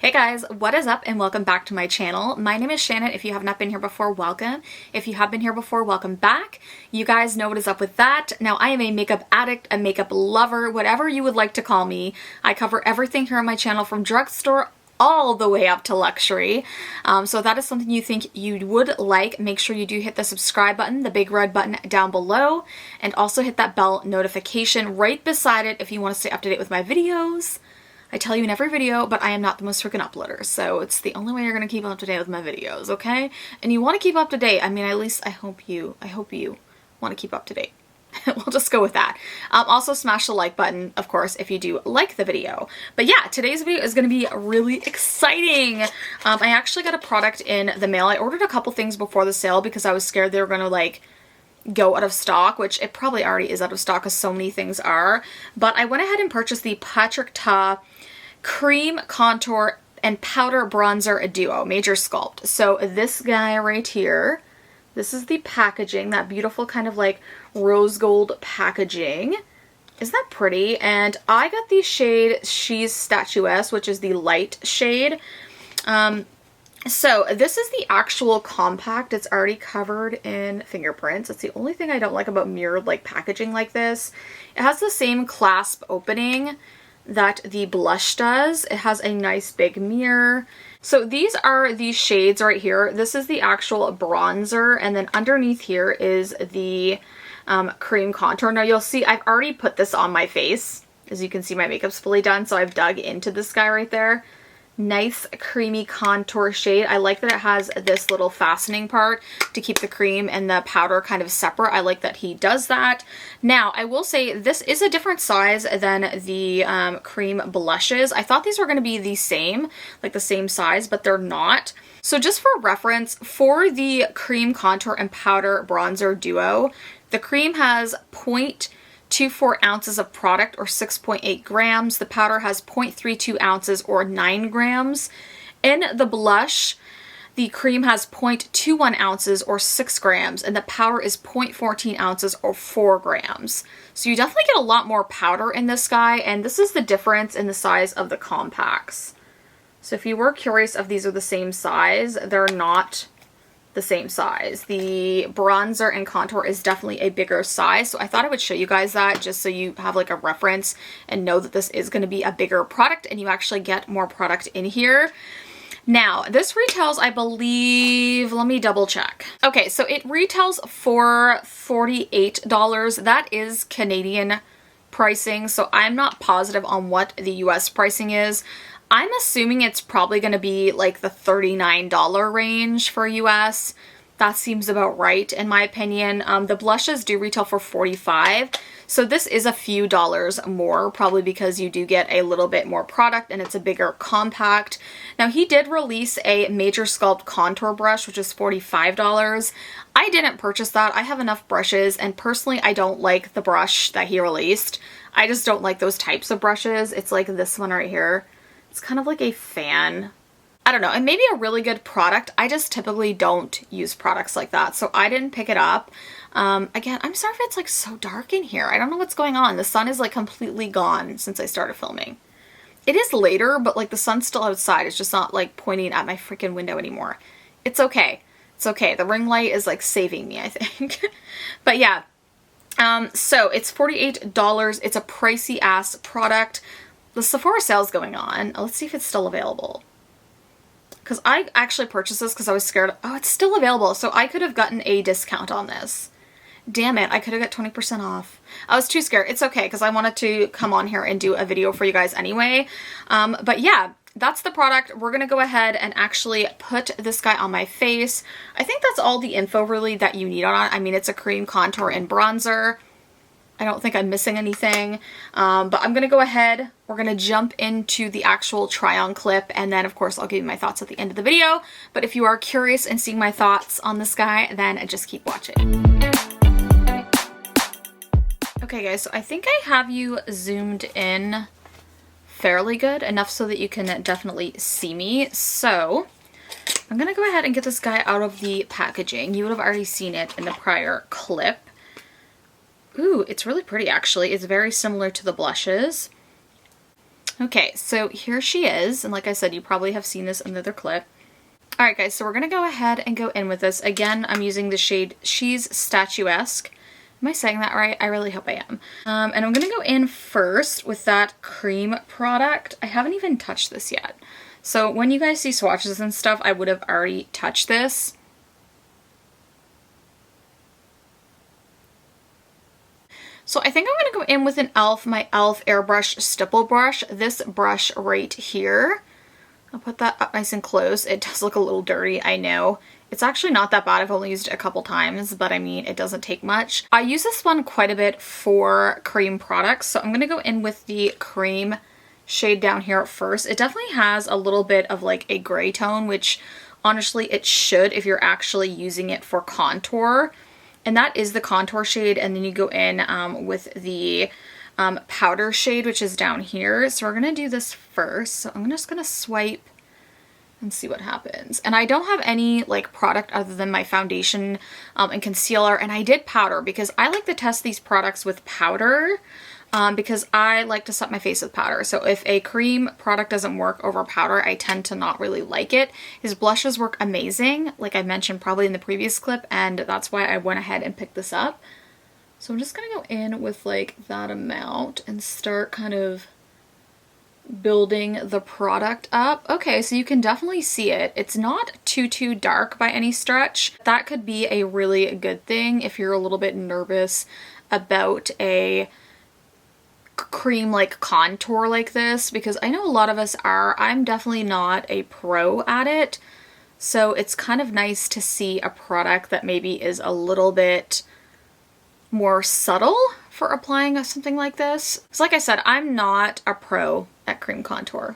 Hey guys, what is up and welcome back to my channel. My name is Shannon. If you have not been here before, welcome. If you have been here before, welcome back. You guys know what is up with that. Now I am a makeup addict, a makeup lover, whatever you would like to call me. I cover everything here on my channel from drugstore all the way up to luxury. So if that is something you think you would like, make sure you do hit the subscribe button, the big red button down below, and also hit that bell notification right beside it if you want to stay up to date with my videos. I tell you in every video, but I am not the most freaking uploader, so it's the only way you're gonna keep up to date with my videos, okay? And you want to keep up to date. I mean, at least I hope you want to keep up to date. We'll just go with that. Also smash the like button, of course, if you do like the video. But yeah, today's video is going to be really exciting. I actually got a product in the mail. I ordered a couple things before the sale because I was scared they were going to like go out of stock, which it probably already is out of stock because so many things are. But I went ahead and purchased the Patrick Ta Cream Contour and Powder Bronzer Duo Major Sculpt. So this guy right here, this is the packaging, that beautiful kind of like rose gold packaging. Isn't that pretty? And I got the shade She's Statuesque, which is the light shade. So this is the actual compact. It's already covered in fingerprints. It's the only thing I don't like about mirrored like packaging like this. It has the same clasp opening that the blush does. It has a nice big mirror. So these are the shades right here. This is the actual bronzer, and then underneath here is the cream contour. Now you'll see I've already put this on my face. As you can see, my makeup's fully done, so I've dug into this guy right there. Nice creamy contour shade. I like that it has this little fastening part to keep the cream and the powder kind of separate. I like that he does that. Now, I will say this is a different size than the cream blushes. I thought these were going to be the same, like the same size, but they're not. So just for reference, for the cream contour and powder bronzer duo, the cream has 0.24 ounces of product or 6.8 grams. The powder has 0.32 ounces or 9 grams. In the blush, the cream has 0.21 ounces or 6 grams, and the powder is 0.14 ounces or 4 grams. So you definitely get a lot more powder in this guy, and this is the difference in the size of the compacts. So if you were curious if these are the same size, they're not the same size. The bronzer and contour is definitely a bigger size, so I thought I would show you guys that just so you have like a reference and know that this is going to be a bigger product and you actually get more product in here. Now this retails, I believe, let me double check. Okay, so it retails for $48. That is Canadian pricing, so I'm not positive on what the US pricing is. I'm assuming it's probably going to be like the $39 range for US. That seems about right in my opinion. The blushes do retail for $45. So this is a few dollars more, probably because you do get a little bit more product and it's a bigger compact. Now he did release a Major Sculpt contour brush, which is $45. I didn't purchase that. I have enough brushes, and personally I don't like the brush that he released. I just don't like those types of brushes. It's like this one right here. It's kind of like a fan. I don't know, it may be a really good product. I just typically don't use products like that, so I didn't pick it up. Again, I'm sorry if it's like so dark in here. I don't know what's going on. The sun is like completely gone since I started filming. It is later, but like the sun's still outside. It's just not like pointing at my freaking window anymore. It's okay. It's okay. The ring light is like saving me, I think. But yeah, so it's $48. It's a pricey ass product. The Sephora Sale is going on. Let's see if it's still available. Because I actually purchased this because I was scared. Oh, it's still available. So I could have gotten a discount on this. Damn it. I could have got 20% off. I was too scared. It's okay because I wanted to come on here and do a video for you guys anyway. But yeah, that's the product. We're going to go ahead and actually put this guy on my face. I think that's all the info really that you need on it. I mean, it's a cream contour and bronzer. I don't think I'm missing anything, but I'm going to go ahead. We're going to jump into the actual try-on clip, and then of course I'll give you my thoughts at the end of the video. But if you are curious and seeing my thoughts on this guy, then just keep watching. Okay guys, so I think I have you zoomed in fairly good, enough so that you can definitely see me. So I'm going to go ahead and get this guy out of the packaging. You would have already seen it in the prior clip. Ooh, it's really pretty actually. It's very similar to the blushes. Okay, so here she is. And like I said, you probably have seen this in the other clip. All right, guys, so we're going to go ahead and go in with this. Again, I'm using the shade She's Statuesque. Am I saying that right? I really hope I am. And I'm going to go in first with that cream product. I haven't even touched this yet. So when you guys see swatches and stuff, I would have already touched this. So I think I'm going to go in with an e.l.f. my e.l.f. airbrush stipple brush. This brush right here. I'll put that up nice and close. It does look a little dirty, I know. It's actually not that bad. I've only used it a couple times, but I mean, it doesn't take much. I use this one quite a bit for cream products, so I'm going to go in with the cream shade down here at first. It definitely has a little bit of like a gray tone, which honestly it should if you're actually using it for contour. And that is the contour shade, and then you go in with the powder shade, which is down here. So we're going to do this first. So I'm just going to swipe and see what happens. And I don't have any like product other than my foundation and concealer. And I did powder because I like to test these products with powder because I like to set my face with powder. So if a cream product doesn't work over powder, I tend to not really like it. His blushes work amazing, like I mentioned probably in the previous clip, and that's why I went ahead and picked this up. So I'm just going to go in with like that amount and start kind of building the product up. Okay, so you can definitely see it. It's not too dark by any stretch. That could be a really good thing if you're a little bit nervous about a cream like contour like this, because I know a lot of us are. I'm definitely not a pro at it. So it's kind of nice to see a product that maybe is a little bit more subtle for applying something like this. So like I said, I'm not a pro at cream contour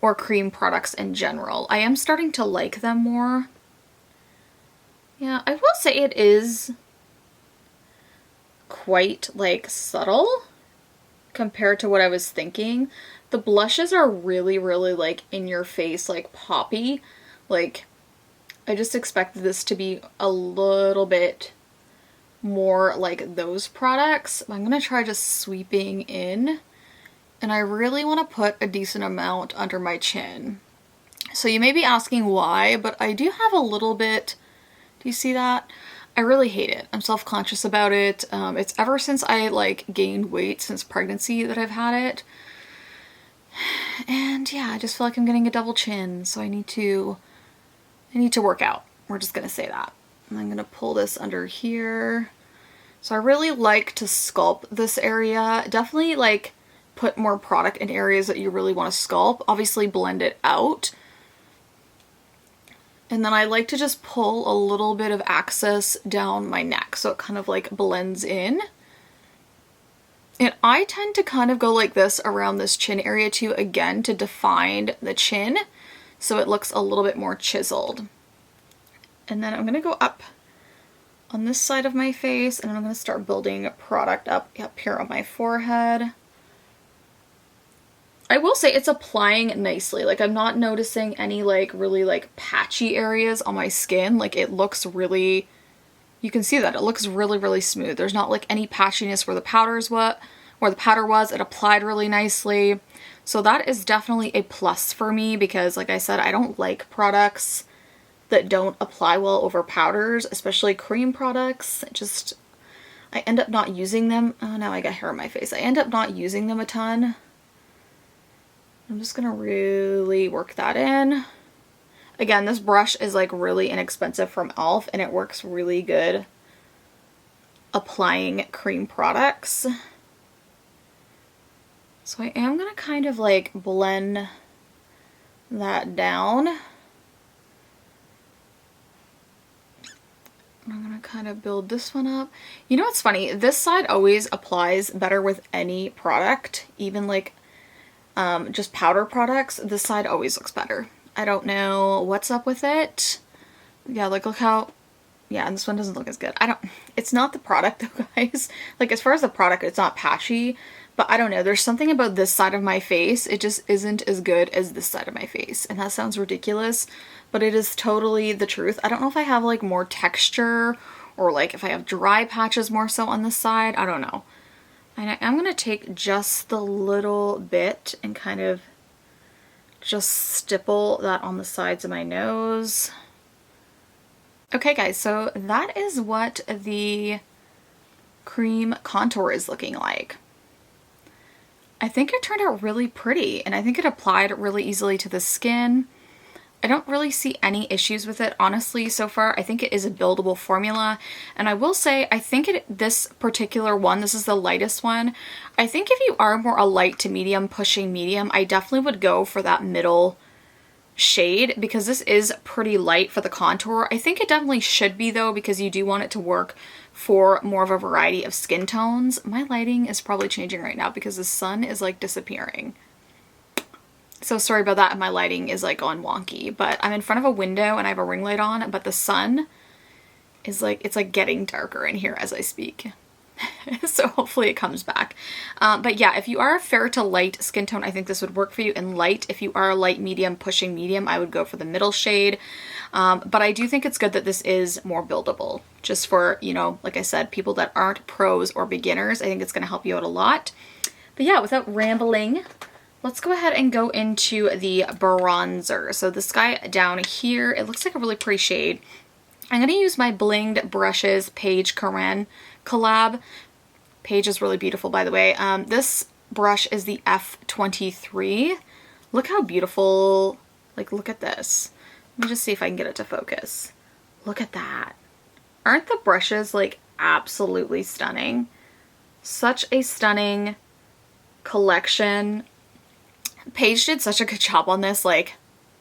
or cream products in general. I am starting to like them more. Yeah, I will say it is quite like subtle compared to what I was thinking. The blushes are really like in your face, like poppy. Like I just expected this to be a little bit more like those products. I'm gonna try just sweeping in, and I really want to put a decent amount under my chin. So you may be asking why, but I do have a little bit. Do you see that? I really hate it. I'm self-conscious about it. It's ever since I like gained weight since pregnancy that I've had it. And yeah, I just feel like I'm getting a double chin, so I need to work out. We're just gonna say that. And I'm gonna pull this under here. So I really like to sculpt this area. Definitely like put more product in areas that you really want to sculpt. Obviously blend it out. And then I like to just pull a little bit of excess down my neck so it kind of like blends in. And I tend to kind of go like this around this chin area too, again, to define the chin so it looks a little bit more chiseled. And then I'm going to go up on this side of my face, and I'm going to start building product up here on my forehead. I will say it's applying nicely. Like I'm not noticing any like really like patchy areas on my skin. Like it looks really, you can see that it looks really smooth. There's not like any patchiness where the powder was. It applied really nicely. So that is definitely a plus for me because like I said, I don't like products that don't apply well over powders, especially cream products. I end up not using them. Oh, now I got hair on my face. I end up not using them a ton. I'm just gonna really work that in. Again, this brush is like really inexpensive from e.l.f. and it works really good applying cream products. So I am gonna kind of like blend that down. I'm gonna kind of build this one up. You know what's funny? This side always applies better with any product, even like just powder products. This side always looks better. I don't know what's up with it. Yeah, like look how, yeah, and this one doesn't look as good. It's not the product though, guys. Like as far as the product, it's not patchy, but I don't know. There's something about this side of my face. It just isn't as good as this side of my face. And that sounds ridiculous, but it is totally the truth. I don't know if I have like more texture or like if I have dry patches more so on this side. I don't know. And I'm going to take just the little bit and kind of just stipple that on the sides of my nose. Okay guys, so that is what the cream contour is looking like. I think it turned out really pretty, and I think it applied really easily to the skin. I don't really see any issues with it, honestly, so far. I think it is a buildable formula, and I will say, I think this particular one, this is the lightest one, I think if you are more a light to medium, pushing medium, I definitely would go for that middle shade, because this is pretty light for the contour. I think it definitely should be though, because you do want it to work for more of a variety of skin tones. My lighting is probably changing right now because the sun is like disappearing. So sorry about that, my lighting is like on wonky, but I'm in front of a window and I have a ring light on, but the sun is like, it's like getting darker in here as I speak. So hopefully it comes back. But yeah, if you are a fair to light skin tone, I think this would work for you. In light, if you are a light medium, pushing medium, I would go for the middle shade. But I do think it's good that this is more buildable, just for, you know, like I said, people that aren't pros or beginners. I think it's going to help you out a lot. But yeah, without rambling, let's go ahead and go into the bronzer. So this guy down here, it looks like a really pretty shade. I'm going to use my Blinged Brushes Paige Karen collab. Paige is really beautiful, by the way. This brush is the F23. Look how beautiful, like look at this. Let me just see if I can get it to focus. Look at that. Aren't the brushes like absolutely stunning? Such a stunning collection. Paige did such a good job on this, like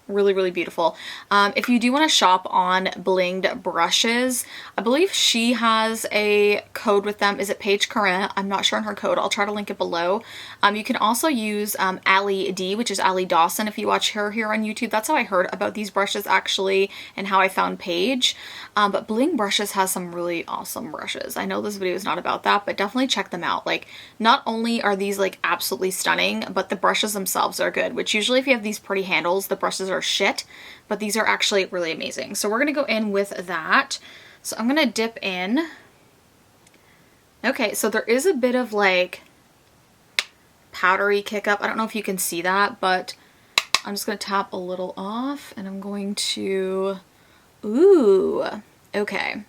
really, really beautiful. If you do want to shop on Blinged Brushes, I believe she has a code with them. Is it Paige Karen? I'm not sure on her code. I'll try to link it below. You can also use Allie D, which is Allie Dawson if you watch her here on YouTube. That's how I heard about these brushes actually, and how I found Paige. But Bling Brushes has some really awesome brushes. I know this video is not about that, but definitely check them out. Like, not only are these like absolutely stunning, but the brushes themselves are good, which usually if you have these pretty handles, the brushes are shit, but these are actually really amazing. So we're gonna go in with that. So I'm gonna dip in. Okay, so there is a bit of like powdery kick up. I don't know if you can see that, but I'm just gonna tap a little off, and I'm going to, ooh, okay.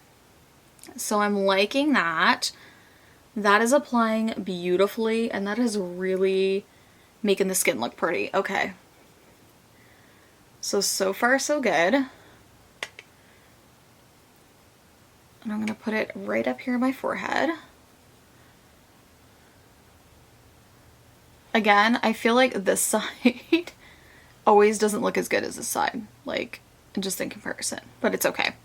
So I'm liking that. That is applying beautifully, and that is really making the skin look pretty. Okay. So far so good. And I'm gonna put it right up here on my forehead. Again, I feel like this side always doesn't look as good as this side, like just in comparison, but it's okay.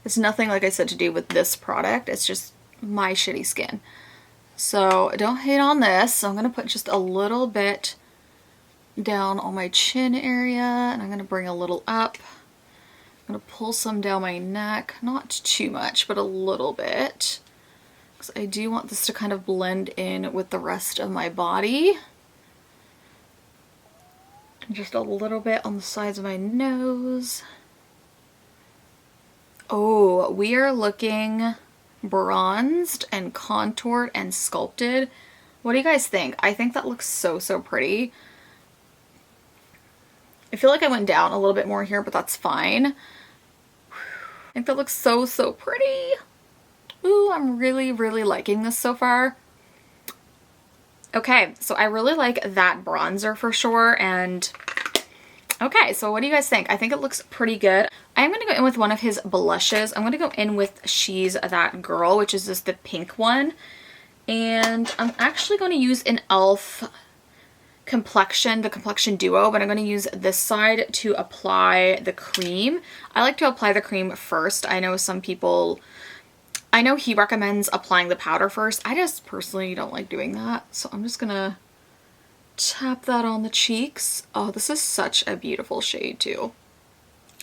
It's nothing, like I said, to do with this product. It's just my shitty skin. So don't hate on this. So I'm gonna put just a little bit down on my chin area, and I'm gonna bring a little up. I'm gonna pull some down my neck, not too much, but a little bit, because I do want this to kind of blend in with the rest of my body. And just a little bit on the sides of my nose. Oh, we are looking bronzed and contoured and sculpted. What do you guys think? I think that looks so, so pretty. I feel like I went down a little bit more here, but that's fine. I think that looks so, so pretty. Ooh, I'm really, really liking this so far. Okay, so I really like that bronzer for sure, and okay, so what do you guys think? I think it looks pretty good. I'm going to go in with one of his blushes. I'm going to go in with She's That Girl, which is just the pink one. And I'm actually going to use an e.l.f. complexion, the complexion duo, but I'm going to use this side to apply the cream. I like to apply the cream first. I know some people, I know he recommends applying the powder first. I just personally don't like doing that. So I'm just going to tap that on the cheeks. Oh, this is such a beautiful shade too.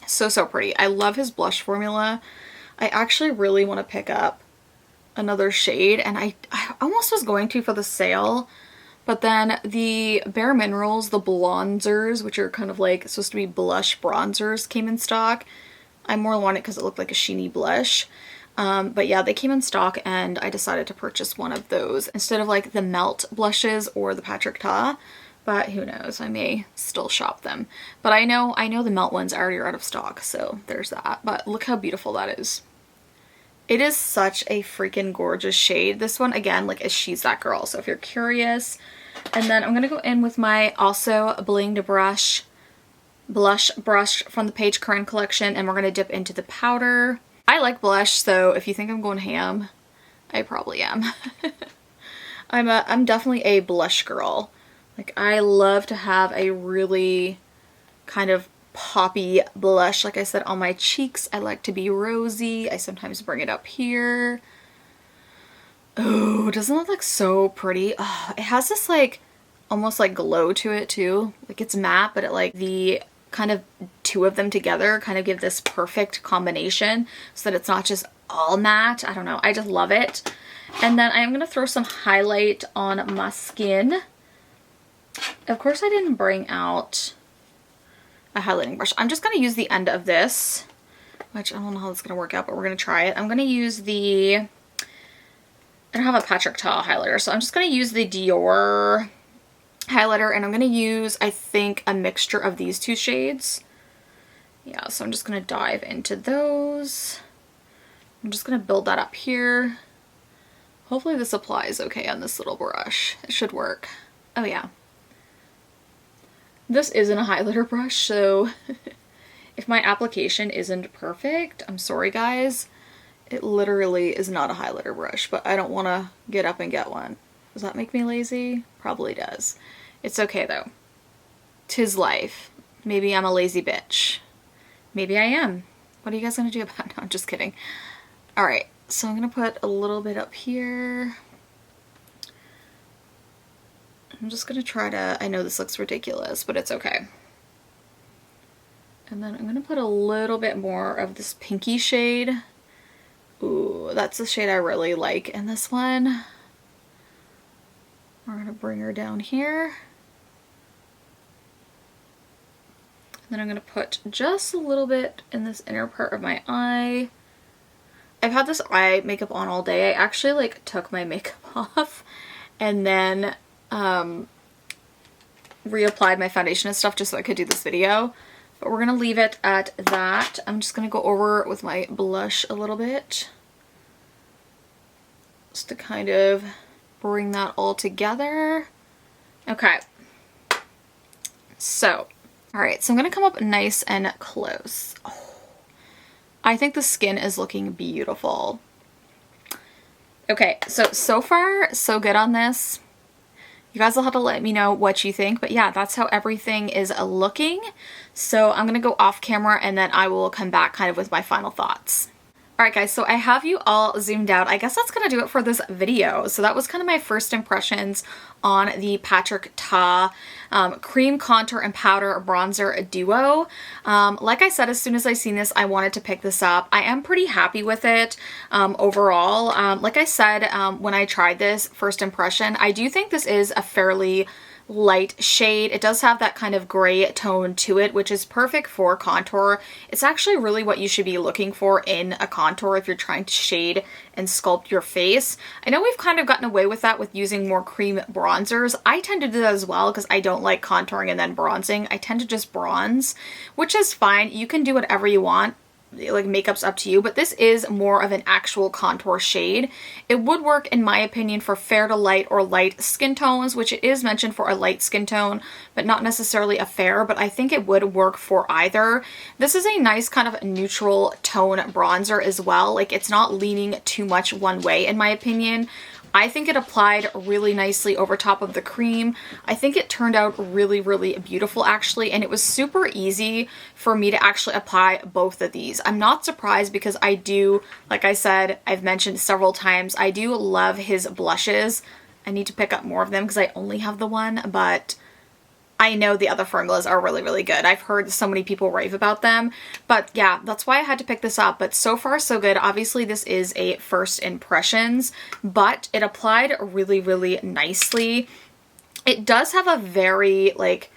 So, so pretty. I love his blush formula. I actually really want to pick up another shade, and I almost was going to for the sale, but then the Bare Minerals, the bronzers, which are kind of like supposed to be blush bronzers, came in stock. I more want it because it looked like a sheeny blush. But yeah, they came in stock and I decided to purchase one of those instead of like the Melt blushes or the Patrick Ta. But who knows, I may still shop them. But I know the Melt ones already are out of stock, so there's that. But look how beautiful that is. It is such a freaking gorgeous shade. This one, again, like, is She's That Girl, so if you're curious. And then I'm going to go in with my also blinged blush brush from the Paige Curran collection, and we're going to dip into the powder. I like blush, so if you think I'm going ham, I probably am. I'm definitely a blush girl. Like, I love to have a really kind of poppy blush. Like I said, on my cheeks, I like to be rosy. I sometimes bring it up here. Oh, doesn't it look so pretty? Oh, it has this like, almost like glow to it too. Like, it's matte, but it like the kind of two of them together kind of give this perfect combination so that it's not just all matte. I don't know. I just love it. And then I am going to throw some highlight on my skin. Of course, I didn't bring out a highlighting brush. I'm just going to use the end of this, which I don't know how it's going to work out, but we're going to try it. I'm going to use the, I don't have a Patrick Ta highlighter, so I'm just going to use the Dior highlighter, and I'm going to use, I think, a mixture of these two shades. Yeah, so I'm just going to dive into those. I'm just going to build that up here. Hopefully this applies okay on this little brush. It should work. Oh yeah. This isn't a highlighter brush, so if my application isn't perfect, I'm sorry guys. It literally is not a highlighter brush, but I don't want to get up and get one. Does that make me lazy? Probably does. It's okay though. 'Tis life. Maybe I'm a lazy bitch. Maybe I am. What are you guys gonna do about it? No, I'm just kidding. Alright, so I'm gonna put a little bit up here. I'm just gonna try to, I know this looks ridiculous, but it's okay. And then I'm gonna put a little bit more of this pinky shade. Ooh, that's the shade I really like in this one. We're gonna bring her down here. And then I'm gonna put just a little bit in this inner part of my eye. I've had this eye makeup on all day. I actually like took my makeup off and then reapplied my foundation and stuff just so I could do this video. But we're gonna leave it at that. I'm just gonna go over with my blush a little bit, just to kind of bring that all together. Okay. So, all right, so I'm gonna come up nice and close. Oh, I think the skin is looking beautiful. Okay, so far, so good on this. You guys will have to let me know what you think, but yeah, that's how everything is looking. So I'm gonna go off camera and then I will come back kind of with my final thoughts. Alright guys, so I have you all zoomed out. I guess that's gonna do it for this video. So that was kind of my first impressions on the Patrick Ta cream contour and powder bronzer duo. Like I said, as soon as I seen this, I wanted to pick this up. I am pretty happy with it overall. Like I said, when I tried this first impression, I do think this is a fairly light shade. It does have that kind of gray tone to it, which is perfect for contour. It's actually really what you should be looking for in a contour if you're trying to shade and sculpt your face. I know we've kind of gotten away with that with using more cream bronzers. I tend to do that as well because I don't like contouring and then bronzing. I tend to just bronze, which is fine. You can do whatever you want. Like, makeup's up to you, but this is more of an actual contour shade. It would work, in my opinion, for fair to light or light skin tones, which it is mentioned for a light skin tone, but not necessarily a fair, but I think it would work for either. This is a nice kind of neutral tone bronzer as well. Like, it's not leaning too much one way, in my opinion. I think it applied really nicely over top of the cream. I think it turned out really, really beautiful actually, and it was super easy for me to actually apply both of these. I'm not surprised because I do, like I said, I've mentioned several times, I do love his blushes. I need to pick up more of them because I only have the one, but I know the other formulas are really, really good. I've heard so many people rave about them, but yeah, that's why I had to pick this up. But so far, so good. Obviously, this is a first impressions, but it applied really, really nicely. It does have a very, like,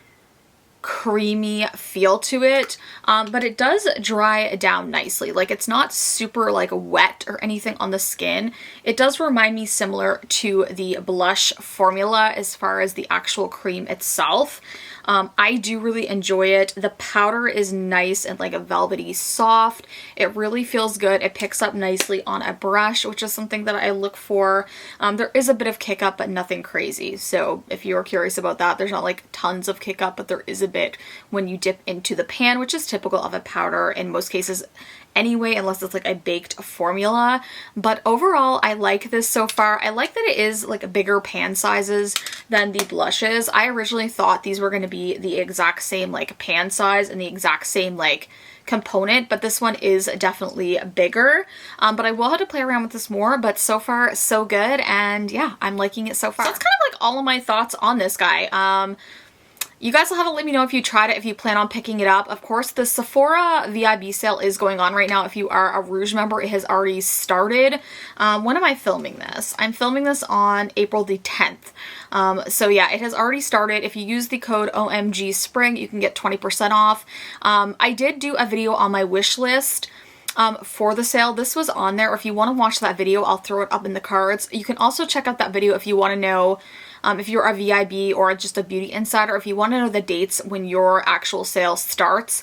creamy feel to it, but it does dry down nicely. Like, it's not super like wet or anything on the skin. It does remind me similar to the blush formula as far as the actual cream itself. I do really enjoy it. The powder is nice and like a velvety soft. It really feels good. It picks up nicely on a brush, which is something that I look for. There is a bit of kick up, but nothing crazy. So if you're curious about that, there's not like tons of kick up, but there is a bit when you dip into the pan, which is typical of a powder in most cases anyway, unless it's like a baked formula. But overall, I like this so far. I like that it is like bigger pan sizes than the blushes. I originally thought these were going to be the exact same like pan size and the exact same like component, but this one is definitely bigger. But I will have to play around with this more, but so far so good, and yeah, I'm liking it so far. So that's kind of like all of my thoughts on this guy. You guys will have to let me know if you tried it, if you plan on picking it up. Of course, the Sephora VIB sale is going on right now. If you are a Rouge member, it has already started. When am I filming this? I'm filming this on April the 10th. So yeah, it has already started. If you use the code OMG Spring, you can get 20% off. I did do a video on my wish list for the sale. This was on there. If you want to watch that video, I'll throw it up in the cards. You can also check out that video if you want to know if you're a VIB or just a beauty insider, if you want to know the dates when your actual sale starts.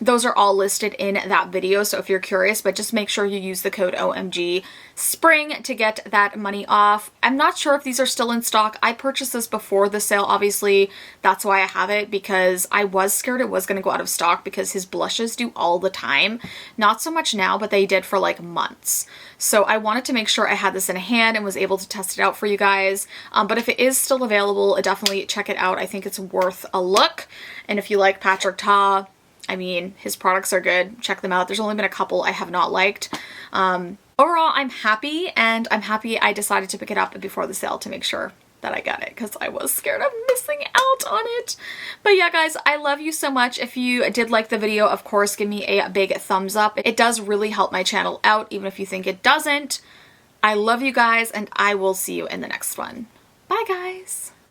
Those are all listed in that video, so if you're curious, but just make sure you use the code OMG Spring to get that money off. I'm not sure if these are still in stock. I purchased this before the sale, obviously. That's why I have it, because I was scared it was going to go out of stock, because his blushes do all the time. Not so much now, but they did for like months. So I wanted to make sure I had this in hand and was able to test it out for you guys. But if it is still available, definitely check it out. I think it's worth a look. And if you like Patrick Ta, I mean, his products are good. Check them out. There's only been a couple I have not liked. Overall, I'm happy, and I'm happy I decided to pick it up before the sale to make sure that I got it, because I was scared of missing out on it. But yeah, guys, I love you so much. If you did like the video, of course, give me a big thumbs up. It does really help my channel out, even if you think it doesn't. I love you guys, and I will see you in the next one. Bye, guys.